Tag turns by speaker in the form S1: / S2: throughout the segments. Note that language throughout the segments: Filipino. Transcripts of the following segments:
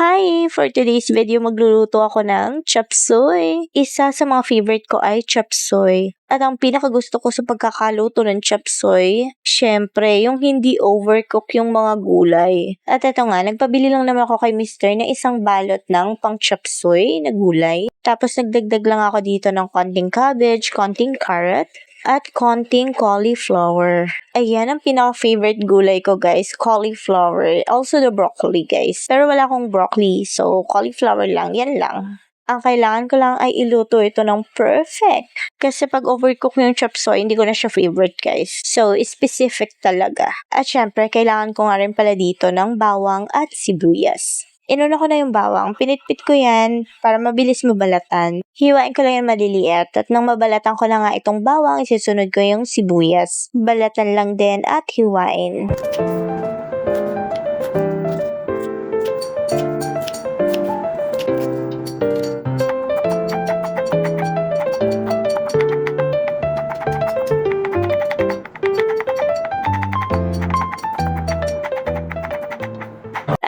S1: Hi! For today's video, magluluto ako ng chop suey. Isa sa mga favorite ko ay chop suey. At ang pinakagusto ko sa pagkakaluto ng chop suey, syempre, yung hindi overcook yung mga gulay. At eto nga, nagpabili lang naman ako kay Mister na isang balot ng pang chop suey na gulay. Tapos nagdagdag lang ako dito ng konting cabbage, konting carrot, at konting cauliflower. Ayan ang pinaka-favorite gulay ko, guys, cauliflower. Also the broccoli, guys. Pero wala akong broccoli, so cauliflower lang, yan lang. Ang kailangan ko lang ay iluto ito ng perfect. Kasi pag overcook yung chop suey, hindi ko na siya favorite, guys. So, specific talaga. At syempre, kailangan ko nga rin pala dito ng bawang at sibuyas. Inuna ko na yung bawang, pinitpit ko yan para mabilis mabalatan. Hiwain ko lang yan maliliit at nang mabalatan ko na nga itong bawang, isisunod ko yung sibuyas. Balatan lang din at hiwain.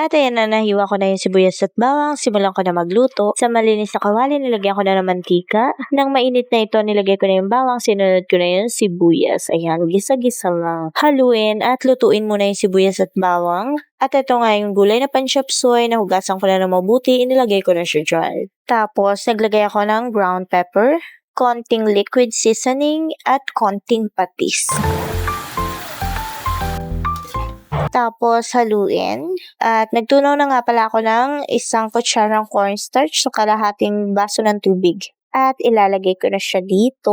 S1: At ayan na, nahiwa ko na yung sibuyas at bawang, simulan ko na magluto. Sa malinis na kawali, nilagyan ko na ng mantika. Nang mainit na ito, nilagay ko na yung bawang, sinunod ko na yung sibuyas. Ayan, gisa-gisa lang. Haluin at lutuin muna yung sibuyas at bawang. At ito nga yung gulay na pan-chop suey, nahugasan ko na ng mabuti, inilagay ko na siya dyan. Tapos, naglagay ako ng ground pepper, konting liquid seasoning, at konting patis. Tapos, haluin. At nagtunaw na nga pala ako ng isang kutsarang cornstarch sa kalahating baso ng tubig. At ilalagay ko na siya dito.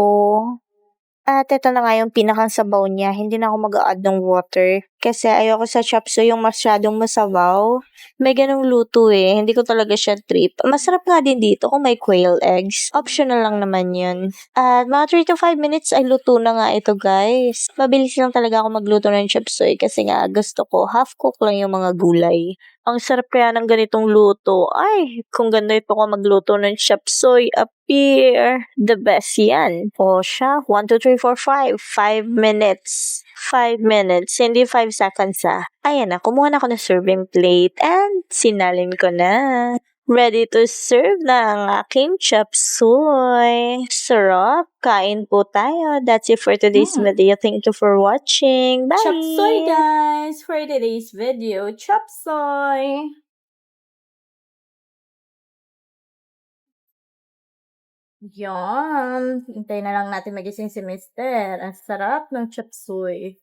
S1: At ito na nga yung pinakang sabaw niya. Hindi na ako mag-a-add ng water. Kasi ayoko sa chop suey yung masyadong masabaw. May ganong luto eh. Hindi ko talaga siya trip. Masarap nga din dito kung may quail eggs. Optional lang naman yun. At mga 3 to 5 minutes ay luto na nga ito, guys. Mabilis lang talaga ako magluto ng chop suey kasi nga gusto ko half cook lang yung mga gulay. Ang sarap kaya ng ganitong luto. Ay, kung ganito ko magluto ng chop suey, appear. The best yan. O siya, 1, 2, 3, 4, 5. 5 minutes. 5 minutes. Hindi 5 seconds ah. Ayan na, kumuha na ako ng serving plate and sinalin ko na. Ready to serve na ang aking chop suey. Sarap. Kain po tayo. That's it for today's video. Thank you for watching. Bye!
S2: Chop suey, guys! For today's video, chop suey! Yan! Hintayin na lang natin magising si Mister. Ang sarap ng chop suey.